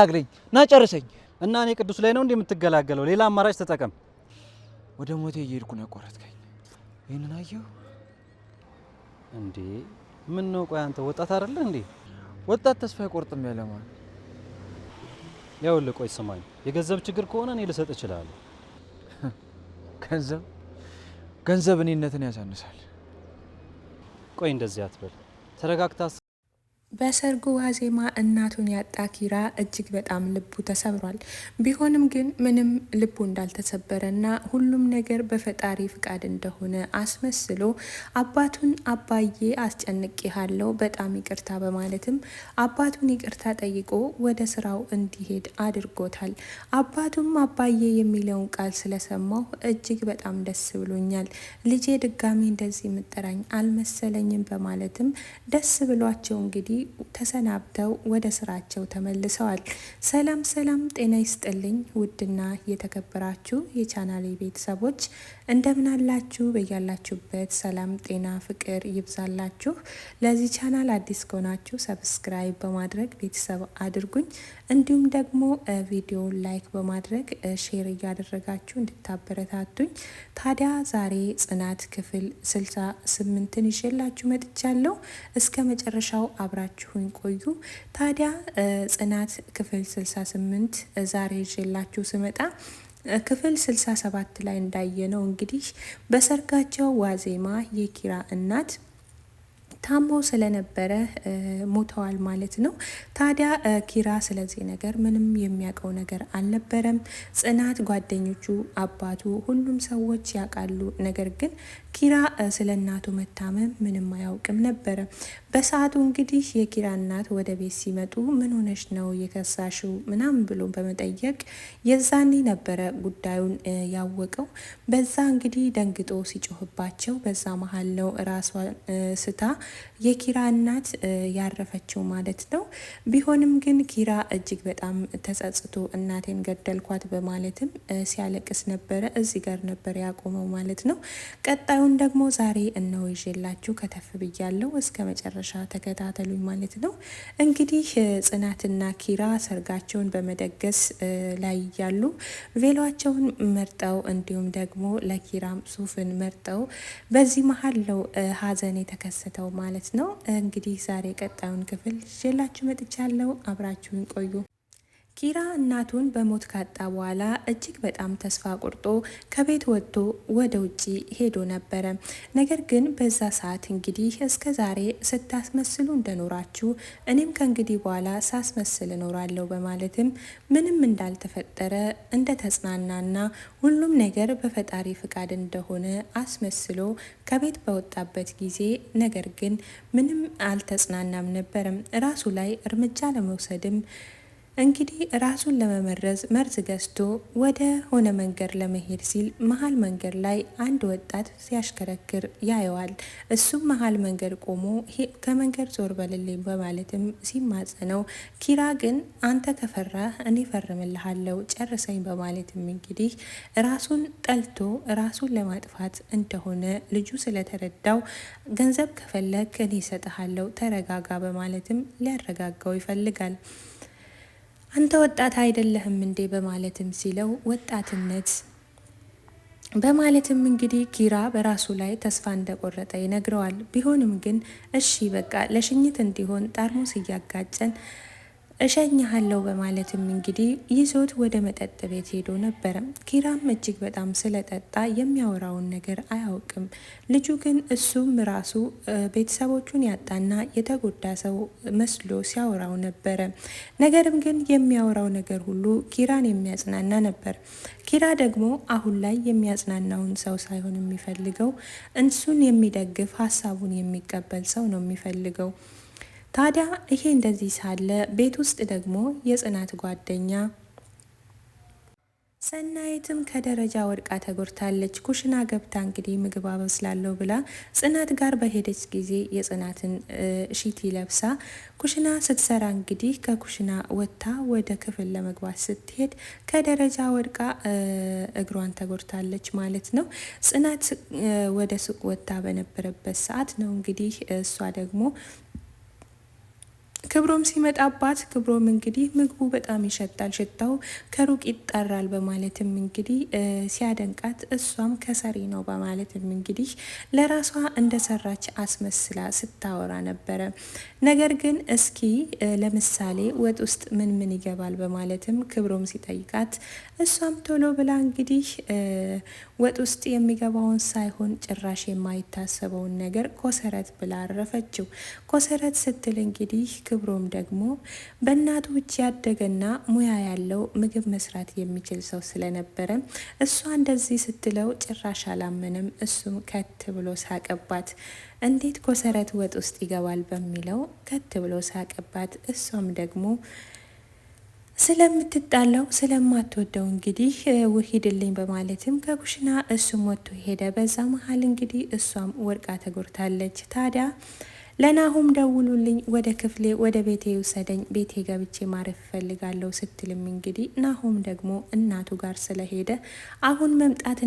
አግረኝ ና ጨርሰኝ እና እኔ ቅዱስ ላይ ነው እንደምትገላገለው ሌላ አማራጭ ተጠቀም። ወደ ሞቴ እየሄድኩ ነው ያቆረጥከኝ። ይሄንን አየሁ እንዴ? ምን ነው ቆይ አንተ ወጣት አይደለ እንዴ? ወጣት ተስፋ አይቆርጥም ያለማን። ያውልህ ቆይ ስማኝ፣ የገንዘብ ችግር ከሆነ እኔ ልሰጥ እችላለሁ። ገንዘብ እኔነትን ያሳንሳል። ቆይ እንደዚህ አትበል፣ ተረጋግታ በሰርጉ ዋዜማ እናቱን ያጣ ኪራ እጅግ በጣም ልቡ ተሰብሯል። ቢሆንም ግን ምንም ልቡ እንዳልተሰበረና ሁሉም ነገር በፈጣሪ ፍቃድ እንደሆነ አስመስሎ አባቱን አባዬ አስጨንቄሃለሁ በጣም ይቅርታ በማለትም አባቱን ይቅርታ ጠይቆ ወደ ስራው እንዲሄድ አድርጎታል። አባቱም አባዬ የሚለውን ቃል ስለሰማሁ እጅግ በጣም ደስ ብሎኛል፣ ልጄ ድጋሚ እንደዚህ የምጠራኝ አልመሰለኝም በማለትም ደስ ብሏቸው እንግዲህ ተሰናብተው ወደ ስራቸው ተመልሰዋል። ሰላም ሰላም፣ ጤና ይስጥልኝ ውድና የተከበራችሁ የቻናሌ ቤተሰቦች እንደምን አላችሁ? በያላችሁበት ሰላም ጤና ፍቅር ይብዛላችሁ። ለዚህ ቻናል አዲስ ከሆናችሁ ሰብስክራይብ በማድረግ ቤተሰብ አድርጉኝ። እንዲሁም ደግሞ ቪዲዮ ላይክ በማድረግ ሼር እያደረጋችሁ እንድታበረታቱኝ። ታዲያ ዛሬ ጽናት ክፍል 68ን ይዤላችሁ መጥቻለሁ። እስከ መጨረሻው አብራችሁኝ ቆዩ። ታዲያ ጽናት ክፍል 68 ዛሬ ይዤላችሁ ስመጣ ክፍል 67 ላይ እንዳየነው እንግዲህ በሰርጋቸው ዋዜማ የኪራ እናት ታሞ ስለነበረ ሞተዋል ማለት ነው። ታዲያ ኪራ ስለዚህ ነገር ምንም የሚያውቀው ነገር አልነበረም። ጽናት፣ ጓደኞቹ፣ አባቱ፣ ሁሉም ሰዎች ያውቃሉ። ነገር ግን ኪራ ስለ እናቱ መታመም ምንም አያውቅም ነበረ። በሰዓቱ እንግዲህ የኪራ እናት ወደ ቤት ሲመጡ ምን ሆነሽ ነው የከሳሽው ምናምን ብሎ በመጠየቅ የዛኔ ነበረ ጉዳዩን ያወቀው። በዛ እንግዲህ ደንግጦ ሲጮህባቸው በዛ መሀል ነው ራሷን ስታ የኪራ እናት ያረፈችው ማለት ነው። ቢሆንም ግን ኪራ እጅግ በጣም ተጸጽቶ እናቴን ገደልኳት በማለትም ሲያለቅስ ነበረ። እዚህ ጋር ነበር ያቆመው ማለት ነው። ቀጣዩን ደግሞ ዛሬ እነሆ ይዤላችሁ ከተፍ ብያለሁ። እስከ መጨረሻ ተከታተሉኝ ማለት ነው። እንግዲህ ጽናትና ኪራ ሰርጋቸውን በመደገስ ላይ ያሉ ቬሏቸውን መርጠው እንዲሁም ደግሞ ለኪራም ሱፍን መርጠው በዚህ መሀል ነው ሀዘን የተከሰተው ማለት ነው። እንግዲህ ዛሬ ቀጣዩን ክፍል ይዤላችሁ መጥቻለሁ። አብራችሁን ቆዩ። ኪራ እናቱን በሞት ካጣ በኋላ እጅግ በጣም ተስፋ ቆርጦ ከቤት ወጥቶ ወደ ውጭ ሄዶ ነበረ። ነገር ግን በዛ ሰዓት እንግዲህ እስከ ዛሬ ስታስመስሉ እንደኖራችሁ እኔም ከእንግዲህ በኋላ ሳስመስል እኖራለሁ በማለትም ምንም እንዳልተፈጠረ እንደተጽናናና ሁሉም ነገር በፈጣሪ ፍቃድ እንደሆነ አስመስሎ ከቤት በወጣበት ጊዜ ነገር ግን ምንም አልተጽናናም ነበረም። ራሱ ላይ እርምጃ ለመውሰድም እንግዲህ ራሱን ለመመረዝ መርዝ ገዝቶ ወደ ሆነ መንገድ ለመሄድ ሲል መሀል መንገድ ላይ አንድ ወጣት ሲያሽከረክር ያየዋል። እሱም መሀል መንገድ ቆሞ ከመንገድ ዞር በልልኝ በማለትም ሲማጸነው፣ ኪራ ግን አንተ ከፈራ እኔ ፈርምልሃለሁ ጨርሰኝ በማለትም እንግዲህ ራሱን ጠልቶ ራሱን ለማጥፋት እንደሆነ ልጁ ስለተረዳው ገንዘብ ከፈለግ እኔ እሰጥሃለሁ ተረጋጋ በማለትም ሊያረጋጋው ይፈልጋል። አንተ ወጣት አይደለህም እንዴ በማለትም ሲለው ወጣትነት በማለትም እንግዲህ ኪራ በራሱ ላይ ተስፋ እንደቆረጠ ይነግረዋል። ቢሆንም ግን እሺ በቃ ለሽኝት እንዲሆን ጠርሙስ እያጋጨን እሸኛሃለሁ በማለትም እንግዲህ ይዞት ወደ መጠጥ ቤት ሄዶ ነበረ። ኪራም እጅግ በጣም ስለጠጣ የሚያወራውን ነገር አያውቅም። ልጁ ግን እሱም ራሱ ቤተሰቦቹን ያጣና የተጎዳ ሰው መስሎ ሲያወራው ነበረ። ነገርም ግን የሚያወራው ነገር ሁሉ ኪራን የሚያጽናና ነበር። ኪራ ደግሞ አሁን ላይ የሚያጽናናውን ሰው ሳይሆን የሚፈልገው እሱን የሚደግፍ ሀሳቡን የሚቀበል ሰው ነው የሚፈልገው። ታዲያ ይሄ እንደዚህ ሳለ ቤት ውስጥ ደግሞ የጽናት ጓደኛ ሰናይትም ከደረጃ ወድቃ ተጎድታለች። ኩሽና ገብታ እንግዲህ ምግብ አበስላለሁ ብላ ጽናት ጋር በሄደች ጊዜ የጽናትን ሺቲ ለብሳ ኩሽና ስትሰራ እንግዲህ ከኩሽና ወጥታ ወደ ክፍል ለመግባት ስትሄድ ከደረጃ ወድቃ እግሯን ተጎድታለች ማለት ነው። ጽናት ወደ ሱቅ ወጥታ በነበረበት ሰዓት ነው እንግዲህ እሷ ደግሞ ክብሮም ሲመጣባት ክብሮም እንግዲህ ምግቡ በጣም ይሸታል፣ ሽታው ከሩቅ ይጠራል በማለትም እንግዲህ ሲያደንቃት እሷም ከሰሪ ነው በማለትም እንግዲህ ለራሷ እንደሰራች አስመስላ ስታወራ ነበረ። ነገር ግን እስኪ ለምሳሌ ወጥ ውስጥ ምን ምን ይገባል በማለትም ክብሮም ሲጠይቃት እሷም ቶሎ ብላ እንግዲህ ወጥ ውስጥ የሚገባውን ሳይሆን ጭራሽ የማይታሰበውን ነገር ኮሰረት ብላ አረፈችው። ኮሰረት ስትል እንግዲህ ክብሮም ደግሞ በእናቱ እጅ ያደገና ሙያ ያለው ምግብ መስራት የሚችል ሰው ስለነበረ እሷ እንደዚህ ስትለው ጭራሽ አላመንም። እሱም ከት ብሎ ሳቀባት። እንዴት ኮሰረት ወጥ ውስጥ ይገባል በሚለው ከት ብሎ ሳቀባት። እሷም ደግሞ ስለምትጣላው ስለማትወደው እንግዲህ ውሂድልኝ በማለትም ከኩሽና እሱም ወጥቶ ሄደ። በዛ መሀል እንግዲህ እሷም ወድቃ ተጎድታለች። ታዲያ ለናሆም ደውሉልኝ፣ ወደ ክፍሌ ወደ ቤቴ ውሰደኝ፣ ቤቴ ገብቼ ማረፍ እፈልጋለሁ ስትልም እንግዲህ ናሆም ደግሞ እናቱ ጋር ስለሄደ አሁን መምጣት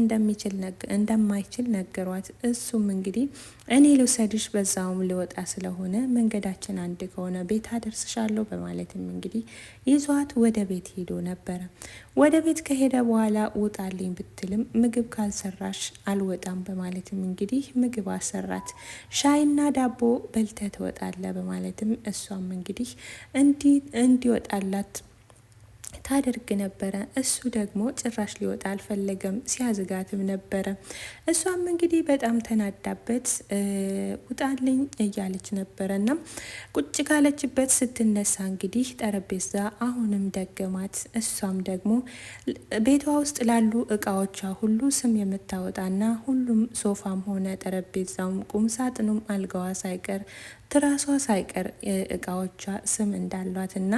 እንደማይችል ነገሯት። እሱም እንግዲህ እኔ ልውሰድሽ፣ በዛውም ልወጣ ስለሆነ መንገዳችን አንድ ከሆነ ቤት አደርስሻለሁ በማለትም እንግዲህ ይዟት ወደ ቤት ሄዶ ነበረ። ወደ ቤት ከሄደ በኋላ ውጣልኝ ብትልም ምግብ ካልሰራሽ አልወጣም በማለትም እንግዲህ ምግብ አሰራት። ሻይና ዳቦ በልተ ትወጣለ በማለትም እሷም እንግዲህ እንዲወጣላት ታደርግ ነበረ። እሱ ደግሞ ጭራሽ ሊወጣ አልፈለገም፣ ሲያዝጋትም ነበረ። እሷም እንግዲህ በጣም ተናዳበት ውጣልኝ እያለች ነበረ እና ቁጭ ካለችበት ስትነሳ እንግዲህ ጠረጴዛ አሁንም ደገማት። እሷም ደግሞ ቤቷ ውስጥ ላሉ እቃዎቿ ሁሉ ስም የምታወጣና ሁሉም ሶፋም ሆነ ጠረጴዛውም ቁም ሳጥኑም አልጋዋ ሳይቀር ትራሷ ሳይቀር እቃዎቿ ስም እንዳሏት እና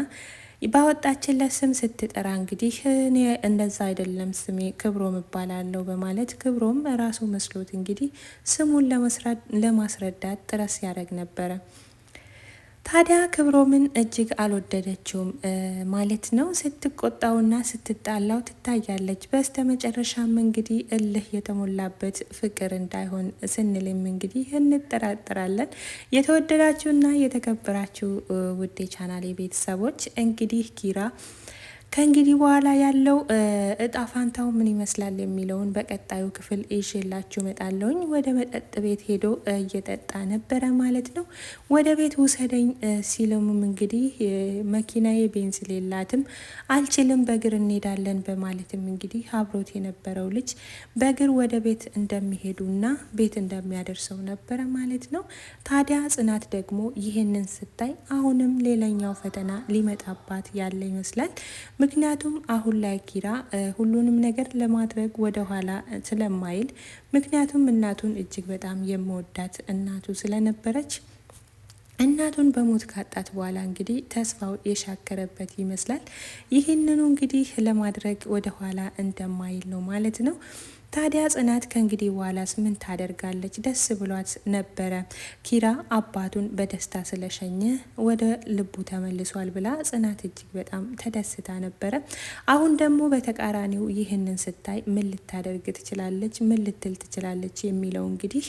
ባወጣችለት ስም ስትጠራ እንግዲህ እኔ እንደዛ አይደለም ስሜ ክብሮም እባላለሁ በማለት ክብሮም ራሱ መስሎት እንግዲህ ስሙን ለማስረዳት ጥረት ሲያደርግ ነበረ። ታዲያ ክብሮምን እጅግ አልወደደችውም ማለት ነው። ስትቆጣውና ስትጣላው ትታያለች። በስተ መጨረሻም እንግዲህ እልህ የተሞላበት ፍቅር እንዳይሆን ስንልም እንግዲህ እንጠራጠራለን። የተወደዳችሁና የተከበራችሁ ውድ የቻናሌ ቤተሰቦች እንግዲህ ኪራ ከእንግዲህ በኋላ ያለው እጣ ፋንታው ምን ይመስላል የሚለውን በቀጣዩ ክፍል ይዤላችሁ እመጣለሁኝ። ወደ መጠጥ ቤት ሄዶ እየጠጣ ነበረ ማለት ነው። ወደ ቤት ውሰደኝ ሲልም እንግዲህ መኪናዬ ቤንዚን የላትም አልችልም፣ በእግር እንሄዳለን በማለትም እንግዲህ አብሮት የነበረው ልጅ በእግር ወደ ቤት እንደሚሄዱና ቤት እንደሚያደርሰው ነበረ ማለት ነው። ታዲያ ጽናት ደግሞ ይህንን ስታይ አሁንም ሌላኛው ፈተና ሊመጣባት ያለ ይመስላል። ምክንያቱም አሁን ላይ ኪራ ሁሉንም ነገር ለማድረግ ወደ ኋላ ስለማይል፣ ምክንያቱም እናቱን እጅግ በጣም የመወዳት እናቱ ስለነበረች እናቱን በሞት ካጣት በኋላ እንግዲህ ተስፋው የሻከረበት ይመስላል። ይህንኑ እንግዲህ ለማድረግ ወደ ኋላ እንደማይል ነው ማለት ነው። ታዲያ ጽናት ከእንግዲህ በኋላስ ምን ታደርጋለች? ደስ ብሏት ነበረ። ኪራ አባቱን በደስታ ስለሸኘ ወደ ልቡ ተመልሷል ብላ ጽናት እጅግ በጣም ተደስታ ነበረ። አሁን ደግሞ በተቃራኒው ይህንን ስታይ ምን ልታደርግ ትችላለች? ምን ልትል ትችላለች? የሚለው እንግዲህ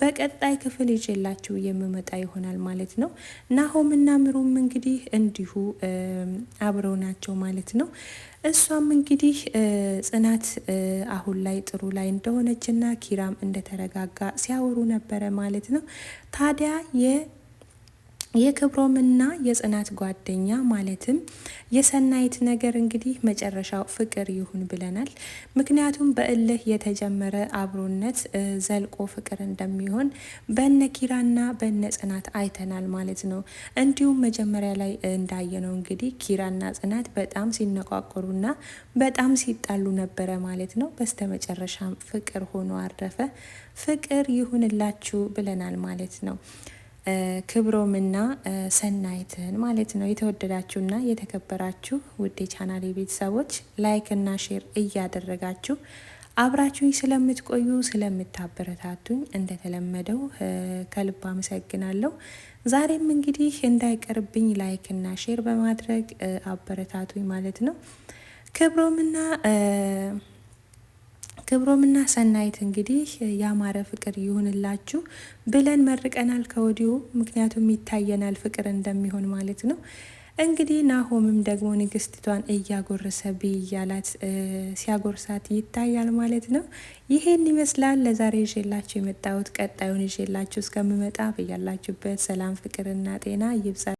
በቀጣይ ክፍል ይዤላችሁ የምመጣ ይሆናል ማለት ነው። ናሆምና ምሩም እንግዲህ እንዲሁ አብረው ናቸው ማለት ነው። እሷም እንግዲህ ጽናት አሁን ላይ ጥሩ ላይ እንደሆነችና ኪራም እንደተረጋጋ ሲያወሩ ነበረ ማለት ነው። ታዲያ የክብሮምና የጽናት ጓደኛ ማለትም የሰናይት ነገር እንግዲህ መጨረሻው ፍቅር ይሁን ብለናል። ምክንያቱም በእልህ የተጀመረ አብሮነት ዘልቆ ፍቅር እንደሚሆን በነ ኪራና በነ ጽናት አይተናል ማለት ነው። እንዲሁም መጀመሪያ ላይ እንዳየነው እንግዲህ ኪራና ጽናት በጣም ሲነቋቆሩና በጣም ሲጣሉ ነበረ ማለት ነው። በስተመጨረሻም ፍቅር ሆኖ አረፈ። ፍቅር ይሁንላችሁ ብለናል ማለት ነው። ክብሮምና ሰናይትን ማለት ነው። የተወደዳችሁና የተከበራችሁ ውድ የቻናሌ ቤተሰቦች ላይክ እና ሼር እያደረጋችሁ አብራችሁኝ ስለምትቆዩ ስለምታበረታቱኝ እንደተለመደው ከልብ አመሰግናለሁ። ዛሬም እንግዲህ እንዳይቀርብኝ ላይክ እና ሼር በማድረግ አበረታቱኝ ማለት ነው። ክብሮምና ክብሮምና ሰናይት እንግዲህ ያማረ ፍቅር ይሁንላችሁ ብለን መርቀናል ከወዲሁ። ምክንያቱም ይታየናል ፍቅር እንደሚሆን ማለት ነው። እንግዲህ ናሆምም ደግሞ ንግስቲቷን እያጎረሰ ብያላት ሲያጎርሳት ይታያል ማለት ነው። ይሄን ይመስላል ለዛሬ ይዤላችሁ የመጣሁት። ቀጣዩን ይዤላችሁ እስከምመጣ በያላችሁበት ሰላም ፍቅርና ጤና ይብዛ።